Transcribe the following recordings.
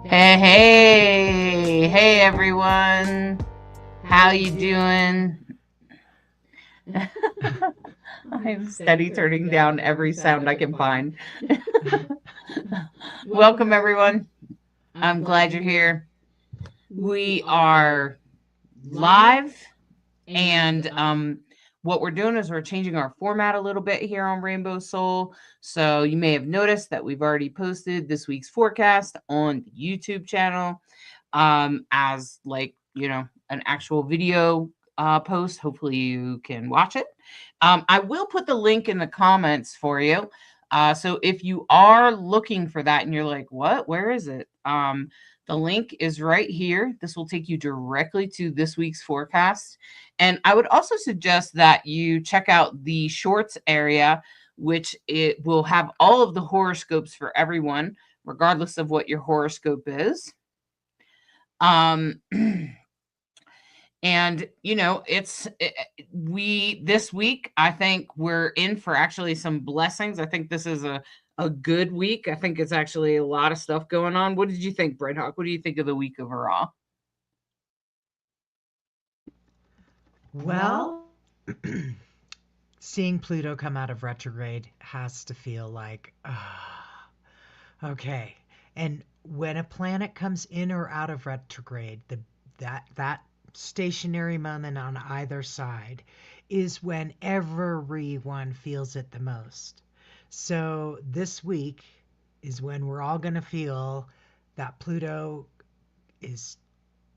Hey everyone. How you doing? I'm steady turning down every sound I can find. Welcome everyone. I'm glad you're here. We are live and what we're doing is we're changing our format a little bit here on Rainbow Soul. So you may have noticed that we've already posted this week's forecast on the YouTube channel as an actual video post. Hopefully you can watch it. I will put the link in the comments for you. So if you are looking for that and you're like, what, where is it? The link is right here. This will take you directly to this week's forecast. And I would also suggest that you check out the shorts area, which it will have all of the horoscopes for everyone, regardless of what your horoscope is. Um, and we this week I think we're in for actually some blessings. I think this is a good week. I think it's actually a lot of stuff going on. What did you think, Brett Hawk? What do you think of the week overall? Well, seeing Pluto come out of retrograde has to feel like, okay. And when a planet comes in or out of retrograde, that stationary moment on either side is when everyone feels it the most. So this week is when we're all going to feel that Pluto is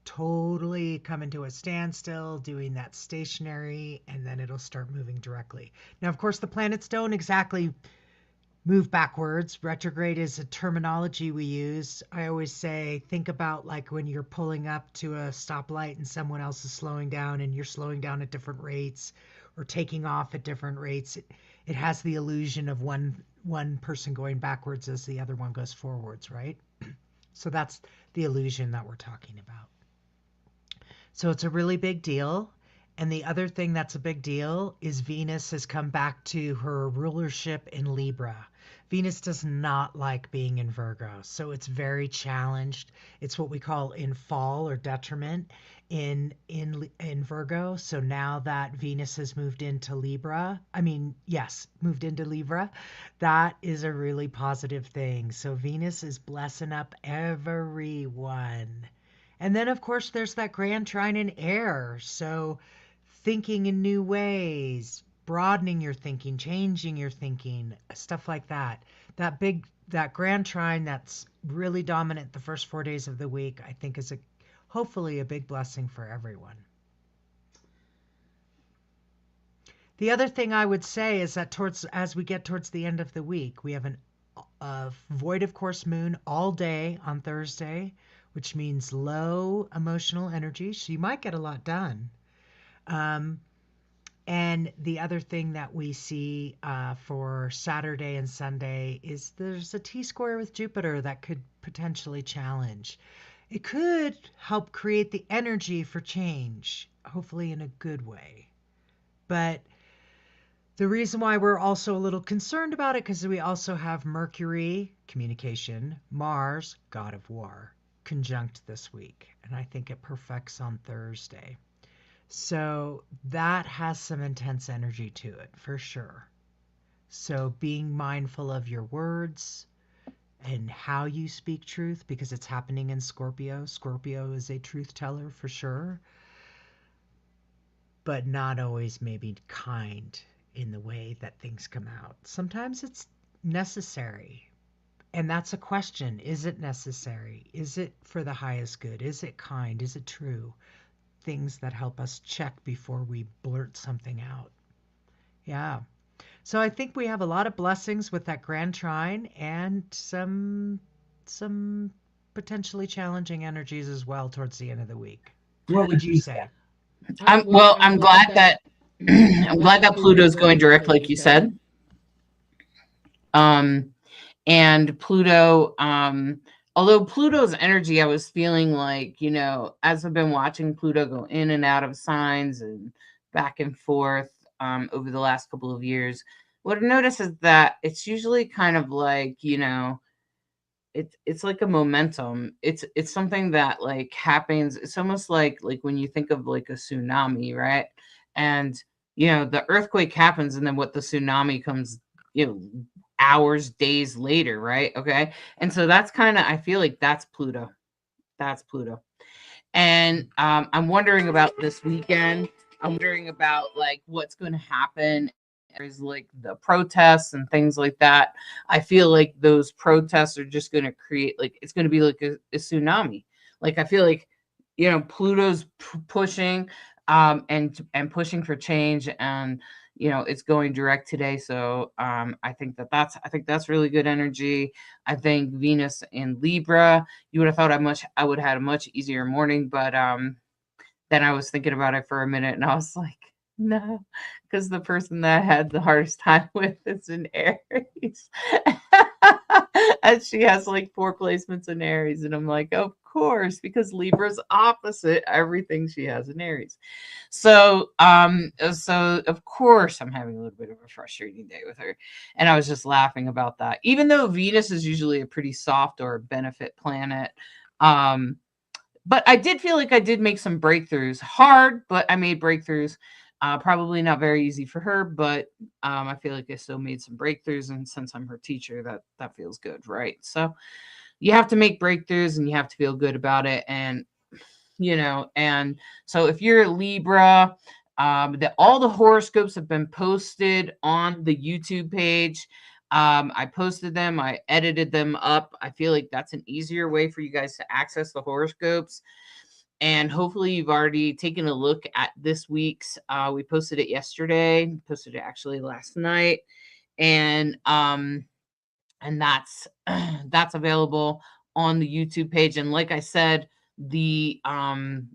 totally coming to a standstill, doing that stationary, and then it'll start moving directly. Now, of course, the planets don't exactly move backwards. Retrograde is a terminology we use. I always say, think about like when you're pulling up to a stoplight and someone else is slowing down and you're slowing down at different rates or taking off at different rates. It has the illusion of one person going backwards as the other one goes forwards, right? So that's the illusion that we're talking about. So it's a really big deal. And the other thing that's a big deal is Venus has come back to her rulership in Libra. Venus does not like being in Virgo, so it's very challenged. It's what we call in fall or detriment in Virgo. So now that Venus has moved into Libra, moved into Libra, that is a really positive thing. So Venus is blessing up everyone. And then, of course, there's that grand trine in air. So, thinking in new ways, broadening your thinking, changing your thinking, stuff like that. That grand trine that's really dominant the first 4 days of the week, I think is hopefully a big blessing for everyone. The other thing I would say is that as we get towards the end of the week, we have a void of course moon all day on Thursday, which means low emotional energy. So you might get a lot done. And the other thing that we see for Saturday and Sunday is there's a T-square with Jupiter that could potentially challenge. It could help create the energy for change, hopefully in a good way. But the reason why we're also a little concerned about it, because we also have Mercury, communication, Mars, god of war, conjunct this week. And I think it perfects on Thursday. So that has some intense energy to it for sure. So being mindful of your words and how you speak truth, because it's happening in Scorpio. Scorpio is a truth teller for sure, but not always maybe kind in the way that things come out. Sometimes it's necessary. And that's a question. Is it necessary? Is it for the highest good? Is it kind? Is it true? Things that help us check before we blurt something out. Yeah. So I think we have a lot of blessings with that grand trine and some potentially challenging energies as well towards the end of the week. What would you say? I'm glad that I'm glad that Pluto's going direct, like you said. Um, and Pluto, although Pluto's energy, I was feeling like, as I've been watching Pluto go in and out of signs and back and forth over the last couple of years, what I've noticed is that it's usually kind of like, it's like a momentum. It's something that like happens. It's almost like when you think of like a tsunami, right? And the earthquake happens, and then what the tsunami comes, you know, hours, days later, right? Okay. And so that's kind of, I feel like that's Pluto. That's Pluto. And I'm wondering about this weekend. I'm wondering about like what's going to happen. There's like the protests and things like that. I feel like those protests are just going to create like it's going to be like a tsunami. Like I feel like Pluto's pushing and pushing for change, and it's going direct today. So I think that's really good energy. I think Venus in Libra, you would have thought I would have had a much easier morning, but then I was thinking about it for a minute and I was like, no, because the person that I had the hardest time with is in Aries. And she has like 4 placements in Aries. And I'm like, of course, because Libra's opposite everything she has in Aries. So of course I'm having a little bit of a frustrating day with her. And I was just laughing about that. Even though Venus is usually a pretty soft or benefit planet, but I did feel like I did make some breakthroughs. Hard, but I made breakthroughs. Probably not very easy for her, but I feel like I still made some breakthroughs. And since I'm her teacher, that feels good, right? So you have to make breakthroughs, and you have to feel good about it. And so if you're a Libra, all the horoscopes have been posted on the YouTube page. I posted them, I edited them up. I feel like that's an easier way for you guys to access the horoscopes. And hopefully you've already taken a look at this week's. We posted it yesterday, posted it actually last night. And that's that's available on the YouTube page. And like I said, the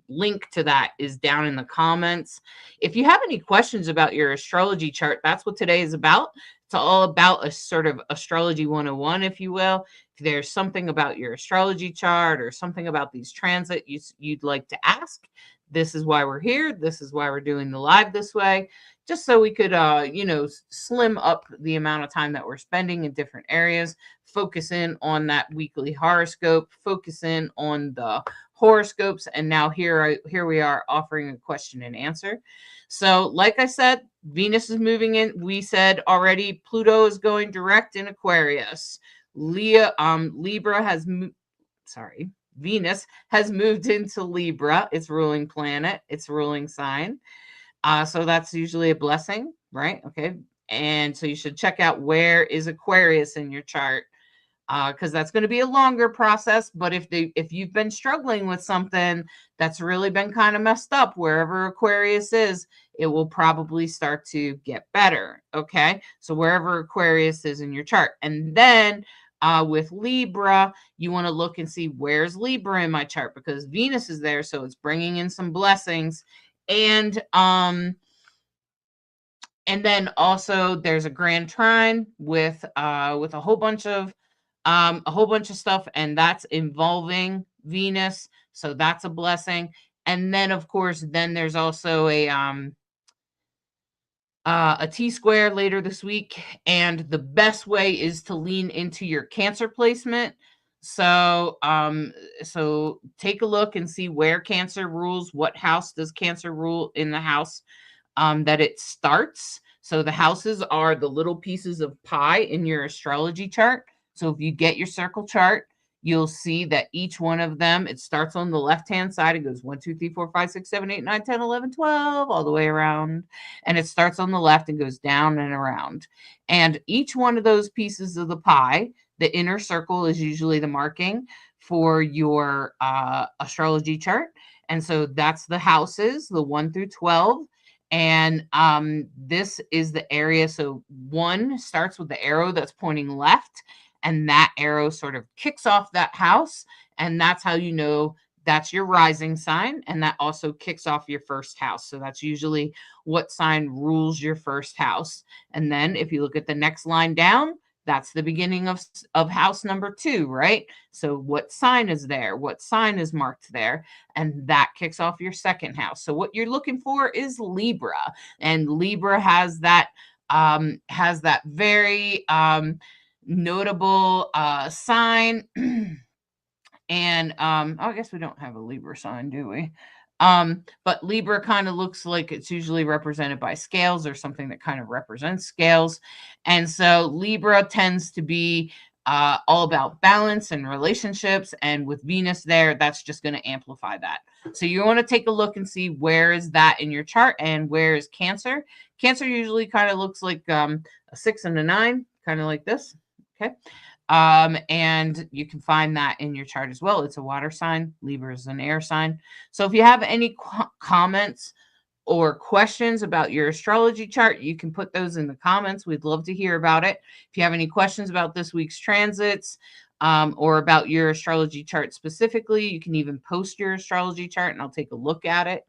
link to that is down in the comments. If you have any questions about your astrology chart, that's what today is about. It's all about a sort of astrology 101, if you will. If there's something about your astrology chart or something about these transit you'd like to ask, this is why we're here. This is why we're doing the live this way, just so we could slim up the amount of time that we're spending in different areas, focus in on that weekly horoscope, focus in on the horoscopes. And now here we are offering a question and answer. So like I said, Venus is moving in. We said already Pluto is going direct in Aquarius. Libra has Venus has moved into Libra, its ruling planet, its ruling sign. So that's usually a blessing, right? Okay. And so you should check out where is Aquarius in your chart, because that's going to be a longer process. But if you've been struggling with something that's really been kind of messed up, wherever Aquarius is, it will probably start to get better. Okay. So wherever Aquarius is in your chart. And then with Libra, you want to look and see where's Libra in my chart, because Venus is there. So it's bringing in some blessings. And then also there's a grand trine with a whole bunch of stuff, and that's involving Venus. So that's a blessing. And then of course, then there's also a T square later this week. And the best way is to lean into your Cancer placement. So take a look and see where Cancer rules. What house does Cancer rule in the house that it starts? So the houses are the little pieces of pie in your astrology chart. So if you get your circle chart, you'll see that each one of them, it starts on the left-hand side. It goes 1, 2, 3, 4, 5, 6, 7, 8, 9, 10, 11, 12, all the way around. And it starts on the left and goes down and around. And each one of those pieces of the pie, the inner circle is usually the marking for your astrology chart. And so that's the houses, the 1 through 12. And this is the area. So 1 starts with the arrow that's pointing left, and that arrow sort of kicks off that house. And that's how you know that's your rising sign. And that also kicks off your first house. So that's usually what sign rules your first house. And then if you look at the next line down, that's the beginning of house number 2, right? So what sign is there? What sign is marked there? And that kicks off your second house. So what you're looking for is Libra. And Libra has that very notable sign. And I guess we don't have a Libra sign, do we? But Libra kind of looks like it's usually represented by scales or something that kind of represents scales. And so Libra tends to be all about balance and relationships. And with Venus there, that's just going to amplify that. So you want to take a look and see where is that in your chart and where is Cancer. Cancer usually kind of looks like a 6 and a 9, kind of like this. Okay. And you can find that in your chart as well. It's a water sign. Libra is an air sign. So if you have any comments or questions about your astrology chart, you can put those in the comments. We'd love to hear about it. If you have any questions about this week's transits, or about your astrology chart specifically, you can even post your astrology chart and I'll take a look at it.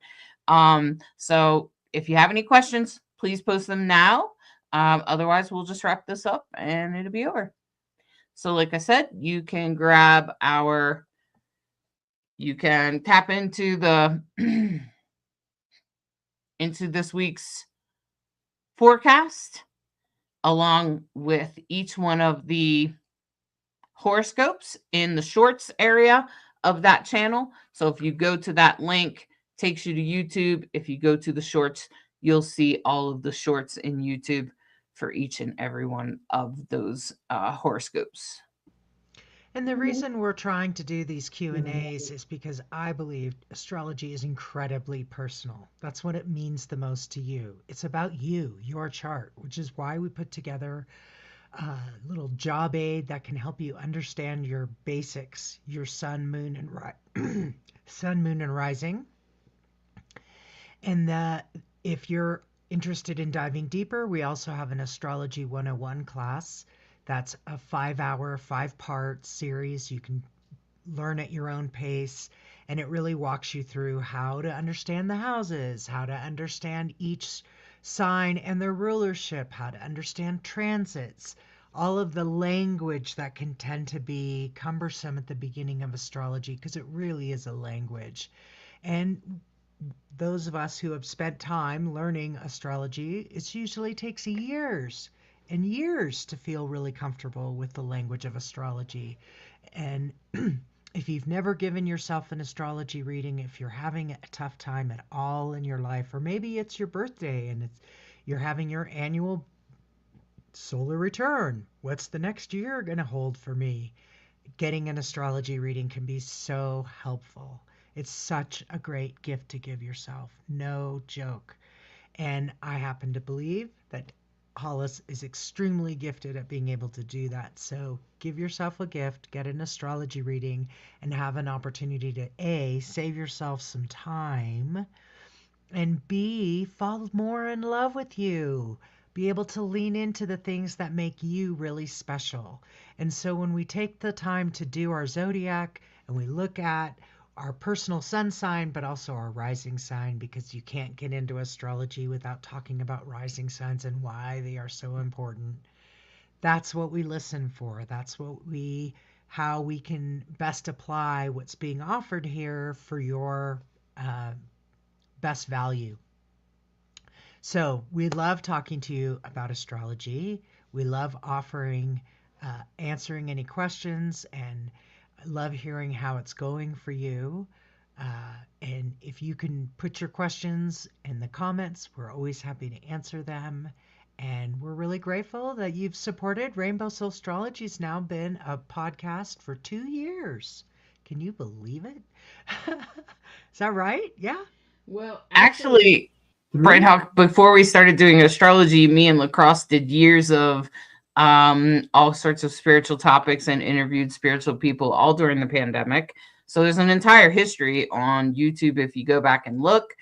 So if you have any questions, please post them now. Otherwise, we'll just wrap this up and it'll be over. So like I said, you can tap into the into this week's forecast along with each one of the horoscopes in the shorts area of that channel. So if you go to that link, takes you to YouTube. If you go to the shorts, you'll see all of the shorts in YouTube for each and every one of those horoscopes. And the reason we're trying to do these Q&As is because I believe astrology is incredibly personal. That's what it means the most to you. It's about you, your chart, which is why we put together a little job aid that can help you understand your basics, your sun, moon, and sun, moon, and rising. And if you're interested in diving deeper, we also have an Astrology 101 class. That's a 5-hour, 5-part series. You can learn at your own pace, and it really walks you through how to understand the houses, how to understand each sign and their rulership, how to understand transits, all of the language that can tend to be cumbersome at the beginning of astrology, because it really is a language. And those of us who have spent time learning astrology, it usually takes years and years to feel really comfortable with the language of astrology. And if you've never given yourself an astrology reading, if you're having a tough time at all in your life, or maybe it's your birthday and you're having your annual solar return, what's the next year going to hold for me? Getting an astrology reading can be so helpful. It's such a great gift to give yourself. No joke. And I happen to believe that Hollis is extremely gifted at being able to do that. So give yourself a gift, get an astrology reading, and have an opportunity to A, save yourself some time, and B, fall more in love with you. Be able to lean into the things that make you really special. And so when we take the time to do our zodiac and we look at our personal sun sign, but also our rising sign, because you can't get into astrology without talking about rising signs and why they are so important. That's what we listen for. That's how we can best apply what's being offered here for your best value. So we love talking to you about astrology. We love answering any questions, and I love hearing how it's going for you. And if you can put your questions in the comments, we're always happy to answer them. And we're really grateful that you've supported Rainbow Soulstrology. It's now been a podcast for 2 years. Can you believe it? Is that right? Yeah. Well, actually, Bright Hawk, before we started doing astrology, me and Lacrosse did years of all sorts of spiritual topics and interviewed spiritual people all during the pandemic. So there's an entire history on YouTube if you go back and look.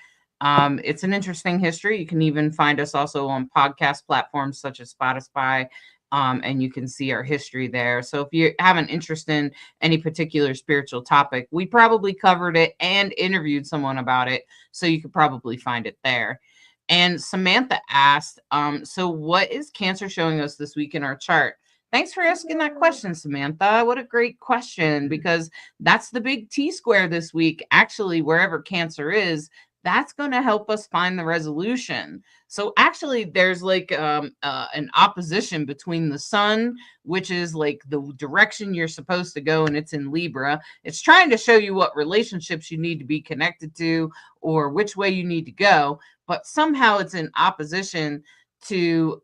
It's an interesting history. You can even find us also on podcast platforms such as Spotify, and you can see our history there. So if you have an interest in any particular spiritual topic, we probably covered it and interviewed someone about it. So you could probably find it there. And Samantha asked, so what is Cancer showing us this week in our chart? Thanks for asking that question, Samantha. What a great question, because that's the big T square this week. Actually, wherever Cancer is, that's going to help us find the resolution. So actually there's like an opposition between the sun, which is like the direction you're supposed to go, and it's in Libra. It's trying to show you what relationships you need to be connected to or which way you need to go, but somehow it's in opposition to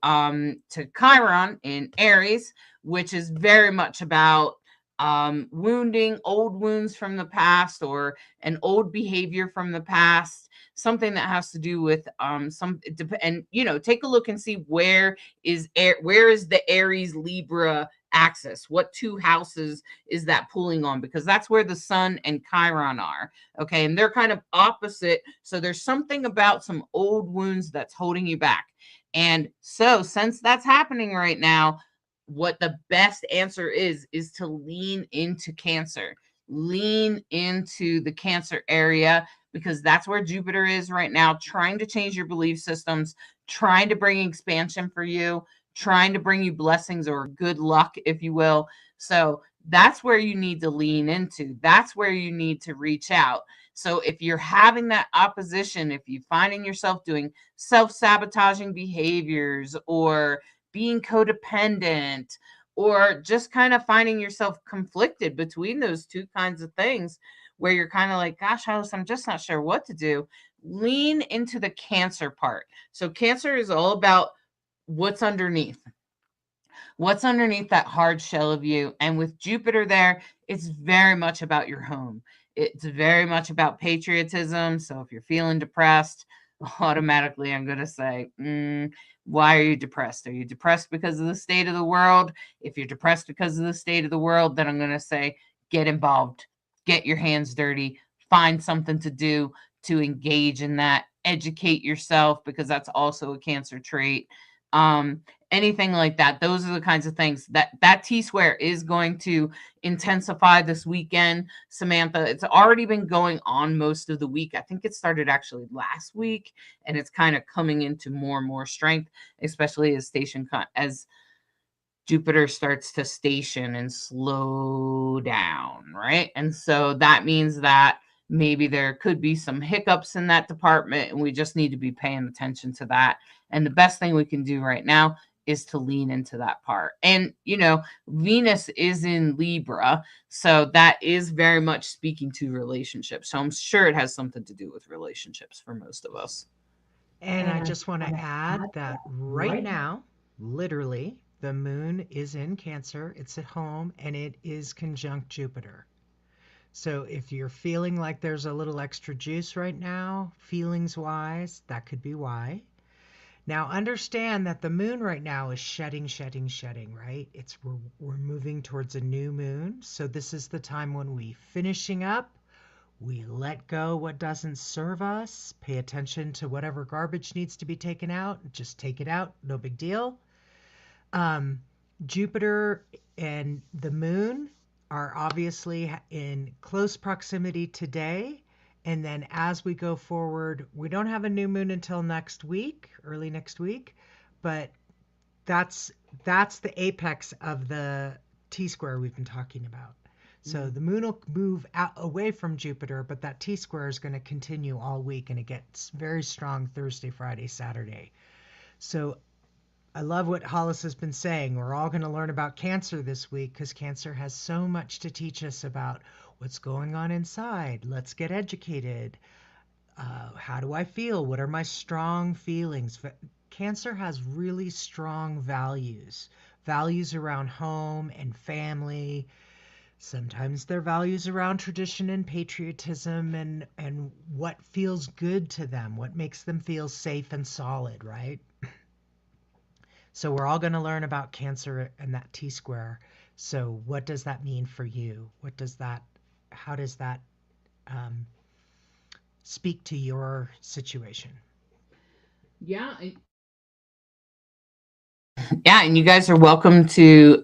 Chiron in Aries, which is very much about wounding old wounds from the past or an old behavior from the past, something that has to do with and take a look and see where is the Aries Libra axis, what two houses is that pulling on, because that's where the sun and Chiron are. Okay, and they're kind of opposite, so there's something about some old wounds that's holding you back. And so since that's happening right now, what the best answer is to lean into Cancer. Lean into the Cancer area, because that's where Jupiter is right now, trying to change your belief systems, trying to bring expansion for you, trying to bring you blessings or good luck, if you will. So that's where you need to lean into. That's where you need to reach out. So if you're having that opposition, if you're finding yourself doing self-sabotaging behaviors or being codependent, or just kind of finding yourself conflicted between those two kinds of things, where you're kind of like, gosh, Hollis, I'm just not sure what to do, lean into the Cancer part. So Cancer is all about what's underneath. What's underneath that hard shell of you. And with Jupiter there, it's very much about your home. It's very much about patriotism. So if you're feeling depressed, automatically I'm going to say, why are you depressed? Are you depressed because of the state of the world? If you're depressed because of the state of the world, then I'm going to say, get involved, get your hands dirty, find something to do to engage in that, educate yourself, because that's also a Cancer trait. Anything like that. Those are the kinds of things that T-square is going to intensify this weekend. Samantha, it's already been going on most of the week. I think it started actually last week, and it's kind of coming into more and more strength, especially as Jupiter starts to station and slow down, right? And so that means that maybe there could be some hiccups in that department, and we just need to be paying attention to that. And the best thing we can do right now is to lean into that part. And, Venus is in Libra, so that is very much speaking to relationships. So I'm sure it has something to do with relationships for most of us. And I just want to add that right now, literally, the moon is in Cancer, it's at home, and it is conjunct Jupiter. So if you're feeling like there's a little extra juice right now, feelings wise, that could be why. Now understand that the moon right now is shedding, right? We're moving towards a new moon. So this is the time when we finishing up, we let go what doesn't serve us, pay attention to whatever garbage needs to be taken out, just take it out, no big deal. Jupiter and the moon are obviously in close proximity today. And then as we go forward, we don't have a new moon until next week, early next week, but that's the apex of the T-square we've been talking about. So the moon will move out away from Jupiter, but that T-square is going to continue all week, and it gets very strong Thursday, Friday, Saturday. So I love what Hollis has been saying. We're all going to learn about Cancer this week, because Cancer has so much to teach us about what's going on inside. Let's get educated. How do I feel? What are my strong feelings? Cancer has really strong values around home and family. Sometimes they're values around tradition and patriotism and what feels good to them, what makes them feel safe and solid, right? So we're all going to learn about Cancer and that T-square. So what does that mean for you? How does that speak to your situation? Yeah. Yeah, and you guys are welcome to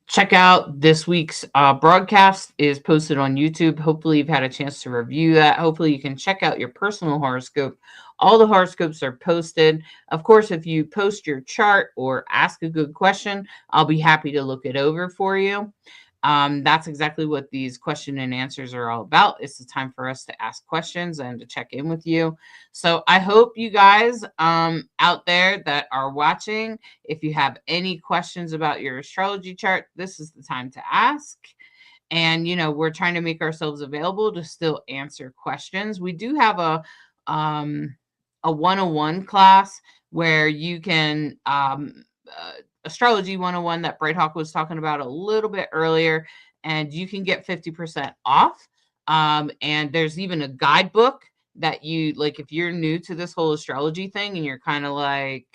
check out this week's broadcast is posted on YouTube. Hopefully you've had a chance to review that. Hopefully you can check out your personal horoscope. All the horoscopes are posted. Of course, if you post your chart or ask a good question, I'll be happy to look it over for you. That's exactly what these question and answers are all about. It's the time for us to ask questions and to check in with you. So I hope you guys out there that are watching, if you have any questions about your astrology chart, this is the time to ask. And we're trying to make ourselves available to still answer questions. We do have a 101 class where you can astrology 101 that Bright Hawk was talking about a little bit earlier, and you can get 50% off. And there's even a guidebook that you like if you're new to this whole astrology thing and you're kind of like,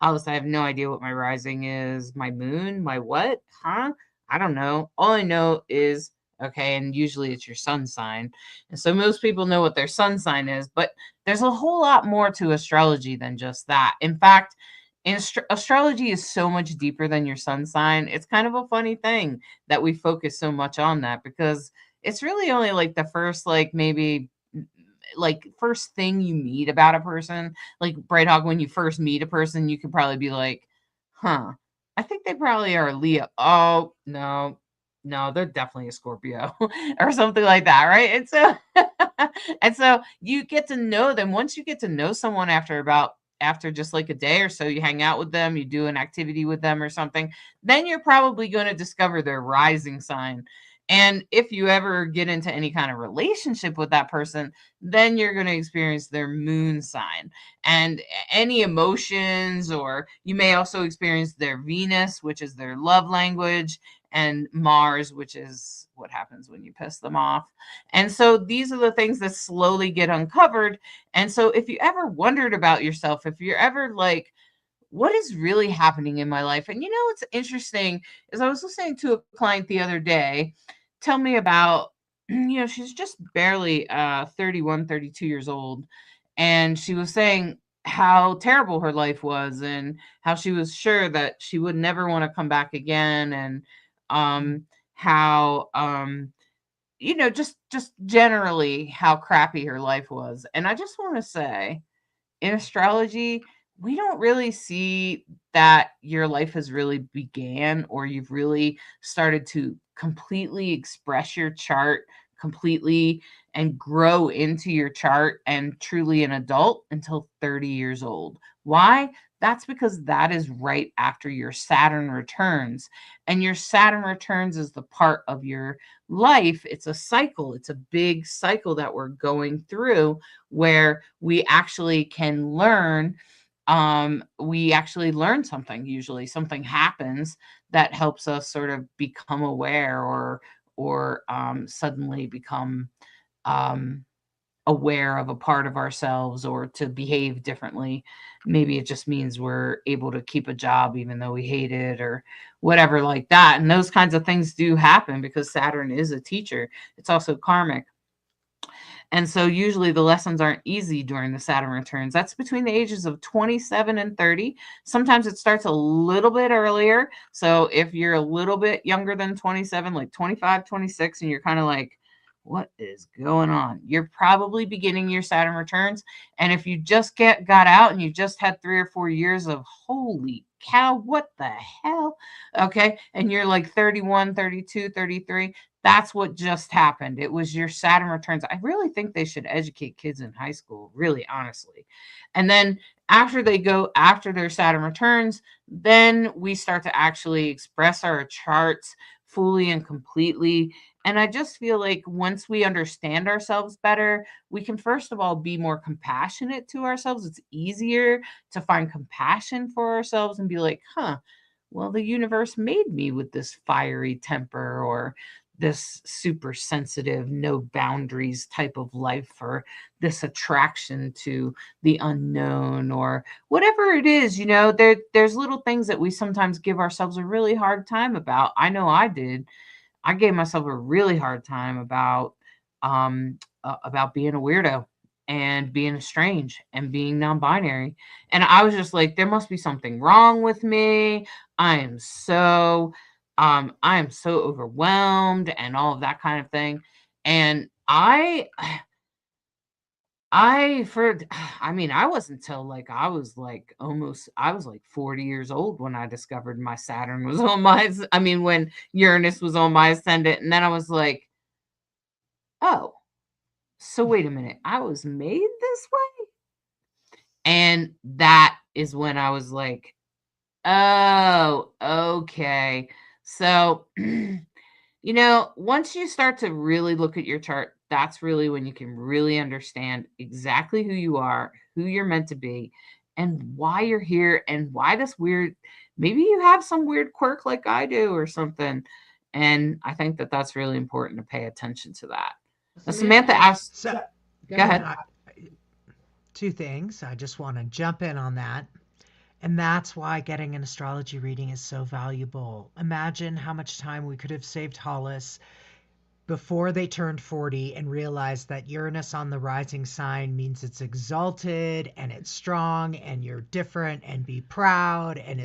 Hollis, I have no idea what my rising is, my moon, my what? Huh? I don't know. All I know is okay, and usually it's your sun sign. And so most people know what their sun sign is, but there's a whole lot more to astrology than just that. In fact, astrology is so much deeper than your sun sign. It's kind of a funny thing that we focus so much on that because it's really only like the first, like maybe like first thing you meet about a person. Like Bright Hawk, when you first meet a person, you could probably be like, huh, I think they probably are a Leo. Oh, no, no, they're definitely a Scorpio or something like that, right? And so and so you get to know them. Once you get to know someone after just like a day or so, you hang out with them, you do an activity with them or something, then you're probably going to discover their rising sign. And if you ever get into any kind of relationship with that person, then you're going to experience their moon sign and any emotions, or you may also experience their Venus, which is their love language, and Mars, which is what happens when you piss them off. And so these are the things that slowly get uncovered. And so if you ever wondered about yourself, if you're ever like, what is really happening in my life? And what's interesting is I was listening to a client the other day tell me about, she's just barely 31, 32 years old. And she was saying how terrible her life was and how she was sure that she would never want to come back again. And how just generally how crappy her life was. And I just want to say, in astrology, we don't really see that your life has really began or you've really started to completely express your chart completely and grow into your chart and truly an adult until 30 years old. Why? That's because that is right after your Saturn returns. And your Saturn returns is the part of your life. It's a cycle, it's a big cycle that we're going through where we actually can learn. We actually learn something. Usually something happens that helps us sort of become aware or suddenly become um, aware of a part of ourselves or to behave differently. Maybe it just means we're able to keep a job even though we hate it or whatever like that. And those kinds of things do happen because Saturn is a teacher. It's also karmic. And so usually the lessons aren't easy during the Saturn returns. That's between the ages of 27 and 30. Sometimes it starts a little bit earlier. So if you're a little bit younger than 27, like 25, 26, and you're kind of like, what is going on? You're probably beginning your Saturn returns. And if you just got out and you just had 3 or 4 years of holy cow, what the hell? Okay. And you're like 31, 32, 33. That's what just happened. It was your Saturn returns. I really think they should educate kids in high school, really honestly. And then after their Saturn returns, then we start to actually express our charts fully and completely. And I just feel like once we understand ourselves better, we can first of all be more compassionate to ourselves. It's easier to find compassion for ourselves and be like, huh, well, the universe made me with this fiery temper or this super sensitive, no boundaries type of life, or this attraction to the unknown, or whatever it is. There's little things that we sometimes give ourselves a really hard time about. I know I did. I gave myself a really hard time about being a weirdo and being strange and being non-binary. And I was just like, there must be something wrong with me. I am so I am so overwhelmed and all of that kind of thing. And I wasn't till like I was like 40 years old when I discovered my Saturn was on when Uranus was on my ascendant, and then I was like, oh, so wait a minute, I was made this way? And that is when I was like, oh, okay. So, once you start to really look at your chart, that's really when you can really understand exactly who you are, who you're meant to be, and why you're here, and why maybe you have some weird quirk like I do or something. And I think that that's really important to pay attention to that. Now, Samantha asked, So, go ahead. two things. I just want to jump in on that. And that's why getting an astrology reading is so valuable. Imagine how much time we could have saved Hollis before they turned 40 and realized that Uranus on the rising sign means it's exalted and it's strong and you're different and be proud and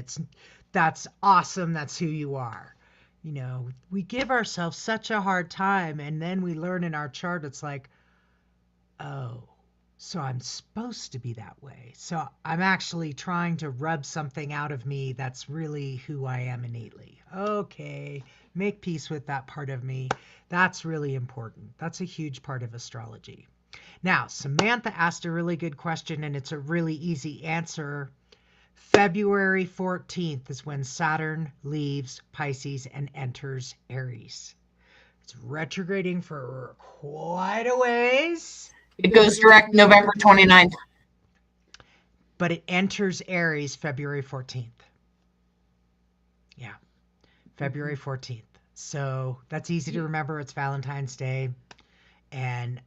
that's awesome. That's who you are. We give ourselves such a hard time, and then we learn in our chart, it's like, oh, so I'm supposed to be that way. So I'm actually trying to rub something out of me that's really who I am innately. Okay, make peace with that part of me. That's really important. That's a huge part of astrology. Now, Samantha asked a really good question, and it's a really easy answer. February 14th is when Saturn leaves Pisces and enters Aries. It's retrograding for quite a ways. It goes direct November 29th. But it enters Aries February 14th. Yeah, February 14th. So that's easy to remember. It's Valentine's Day. And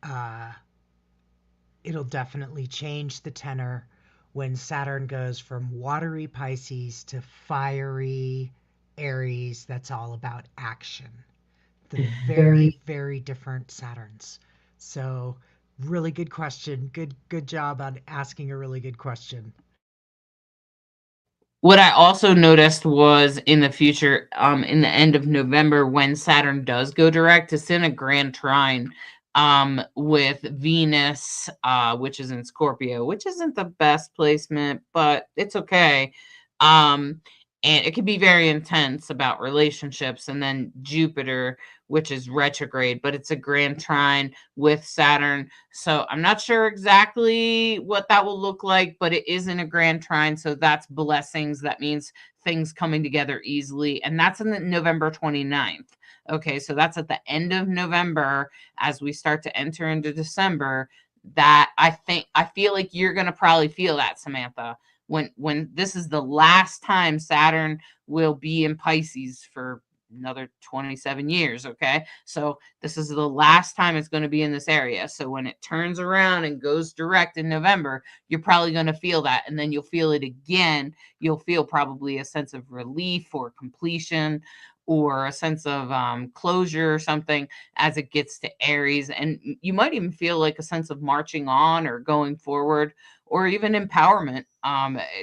it'll definitely change the tenor when Saturn goes from watery Pisces to fiery Aries. That's all about action. The very, very different Saturns. So really good question. Good job on asking a really good question. What I also noticed was in the future, in the end of November, when Saturn does go direct, it's in a grand trine with Venus, which is in Scorpio, which isn't the best placement, but it's okay. And it can be very intense about relationships. And then Jupiter, which is retrograde, but it's a grand trine with Saturn. So I'm not sure exactly what that will look like, but it is in a grand trine. So that's blessings. That means things coming together easily. And that's in the November 29th. Okay, so that's at the end of November as we start to enter into December. That I feel like you're gonna probably feel that, Samantha, when this is the last time Saturn will be in Pisces for another 27 years. Okay, so this is the last time it's going to be in this area. So when it turns around and goes direct in November, you're probably going to feel that, and then you'll feel it again. You'll feel probably a sense of relief or completion, or a sense of closure or something as it gets to Aries. And you might even feel like a sense of marching on or going forward, or even empowerment,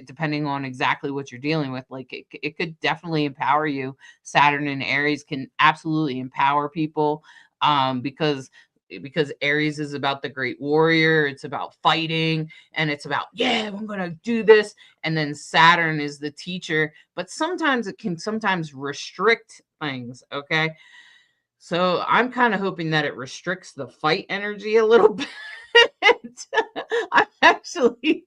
depending on exactly what you're dealing with. Like it could definitely empower you. Saturn and Aries can absolutely empower people, because Aries is about the great warrior. It's about fighting, and it's about, yeah, I'm going to do this. And then Saturn is the teacher, but sometimes it can sometimes restrict things. Okay. So I'm kind of hoping that it restricts the fight energy a little bit. I'm actually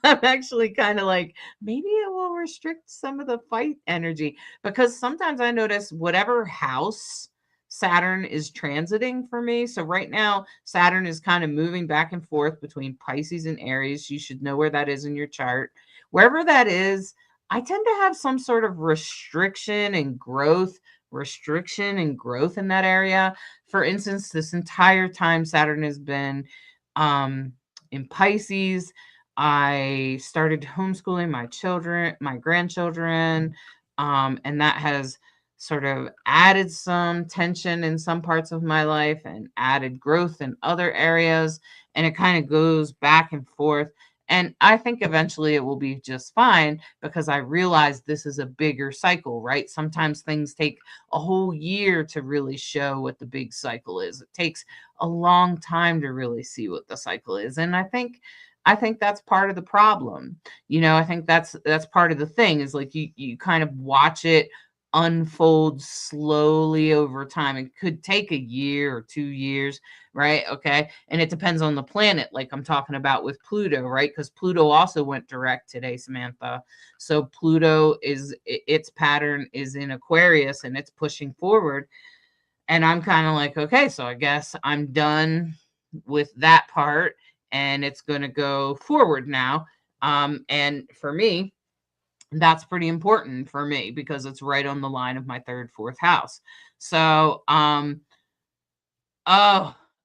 I'm actually kind of like, maybe it will restrict some of the fight energy, because sometimes I notice whatever house Saturn is transiting for me. So right now Saturn is kind of moving back and forth between Pisces and Aries. You should know where that is in your chart. Wherever that is, I tend to have some sort of restriction and growth in that area. For instance, this entire time Saturn has been in Pisces, I started homeschooling my grandchildren, and that has sort of added some tension in some parts of my life and added growth in other areas. And it kind of goes back and forth. And I think eventually it will be just fine because I realize this is a bigger cycle, right? Sometimes things take a whole year to really show what the big cycle is. It takes a long time to really see what the cycle is. And I think that's part of the problem. I think that's part of the thing is like you kind of watch it unfold slowly over time. It could take a year or 2 years, right? Okay. And it depends on the planet, like I'm talking about with Pluto, right? Because Pluto also went direct today, Samantha. So Pluto its pattern is in Aquarius and it's pushing forward. And I'm kind of like, okay, so I guess I'm done with that part and it's going to go forward now. And for me, that's pretty important for me because it's right on the line of my third, fourth house. So, oh,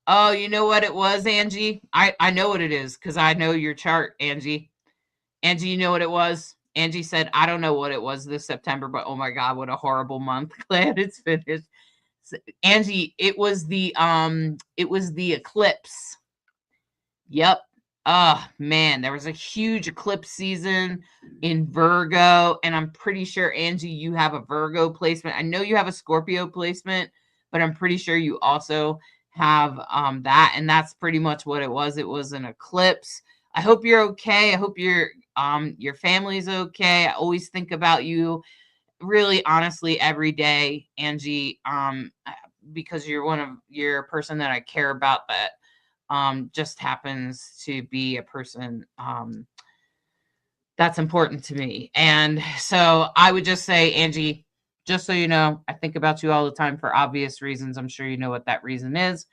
oh, you know what it was, Angie? I know what it is because I know your chart, Angie. Angie, you know what it was? Angie said, I don't know what it was this September, but oh my God, what a horrible month. Glad it's finished. Angie, it was the eclipse. Yep. Oh man, there was a huge eclipse season in Virgo, and I'm pretty sure, Angie, you have a Virgo placement. I know you have a Scorpio placement, but I'm pretty sure you also have that, and that's pretty much what it was. It was an eclipse. I hope you're okay. I hope your family's okay. I always think about you really honestly every day, Angie, because you're a person that I care about that just happens to be a person that's important to me. And so I would just say, Angie, just so you know, I think about you all the time for obvious reasons. I'm sure you know what that reason is.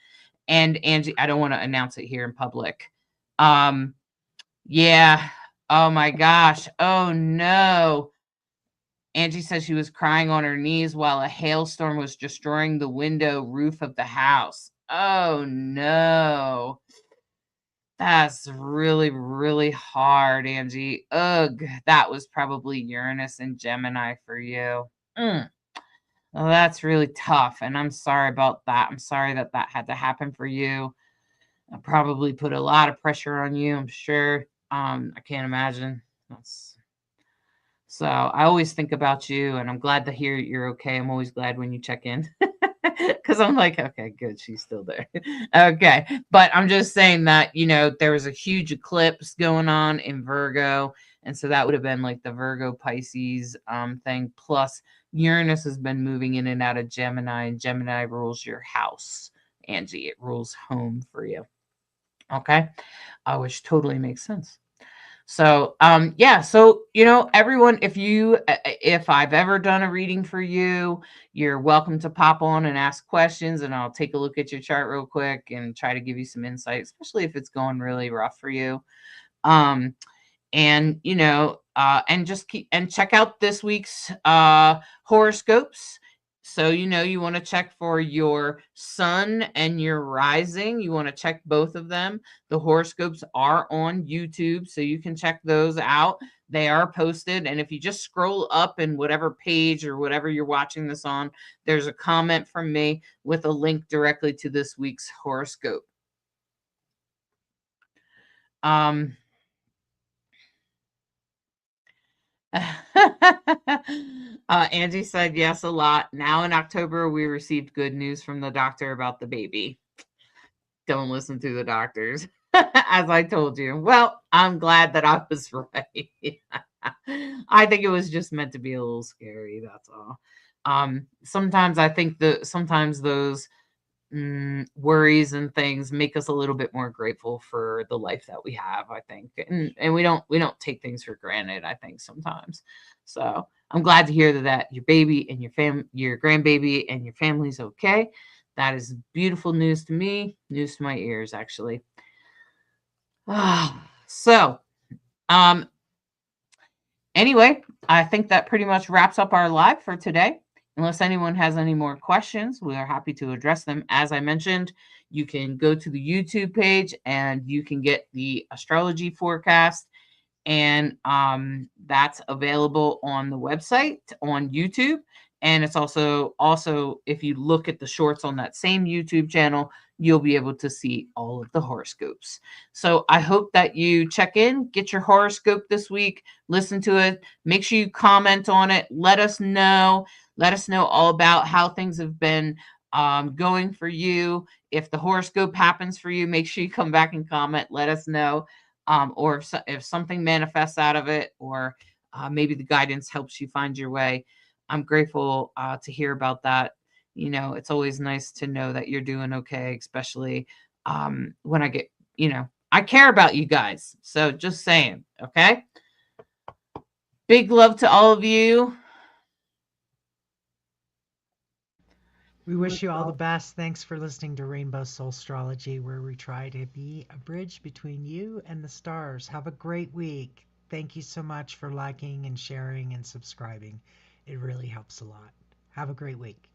And Angie, I don't want to announce it here in public. Um, yeah. Oh my gosh. Oh no. Angie says she was crying on her knees while a hailstorm was destroying the window roof of the house. Oh no. That's really, really hard, Angie. Ugh, that was probably Uranus and Gemini for you. Mm. Well, that's really tough, and I'm sorry about that. I'm sorry that that had to happen for you. I probably put a lot of pressure on you, I'm sure. I can't imagine. That's so I always think about you, and I'm glad to hear you're okay. I'm always glad when you check in. Because I'm like, okay, good, she's still there. Okay, but I'm just saying that there was a huge eclipse going on in Virgo, and so that would have been like the Virgo Pisces thing. Plus, Uranus has been moving in and out of Gemini, and Gemini rules your house, Angie. It rules home for you. Okay, which totally makes sense. So, yeah, so, everyone, if I've ever done a reading for you, you're welcome to pop on and ask questions, and I'll take a look at your chart real quick and try to give you some insight, especially if it's going really rough for you. Um, and and just keep and check out this week's horoscopes. So you want to check for your sun and your rising. You want to check both of them. The horoscopes are on YouTube, so you can check those out. They are posted, and if you just scroll up in whatever page or whatever you're watching this on, there's a comment from me with a link directly to this week's horoscope. um Angie said yes a lot. Now in October, we received good news from the doctor about the baby. Don't listen to the doctors, as I told you. Well, I'm glad that I was right. I think it was just meant to be a little scary. That's all. Sometimes I think sometimes those worries and things make us a little bit more grateful for the life that we have, I think. And we don't take things for granted, I think, sometimes. So I'm glad to hear that your baby and your grandbaby and your family's okay. That is beautiful news to me, news to my ears, actually. So um anyway, I think that pretty much wraps up our live for today. Unless anyone has any more questions, we are happy to address them. As I mentioned, you can go to the YouTube page and you can get the astrology forecast, and that's available on the website on YouTube. And it's also if you look at the shorts on that same YouTube channel, you'll be able to see all of the horoscopes. So I hope that you check in, get your horoscope this week, listen to it, make sure you comment on it, let us know. Let us know all about how things have been going for you. If the horoscope happens for you, make sure you come back and comment. Let us know. Or if something manifests out of it, or maybe the guidance helps you find your way. I'm grateful to hear about that. It's always nice to know that you're doing okay, especially when I care about you guys. So just saying, okay? Big love to all of you. We wish you all the best. Thanks for listening to Rainbow Soulstrology, where we try to be a bridge between you and the stars. Have a great week. Thank you so much for liking and sharing and subscribing. It really helps a lot. Have a great week.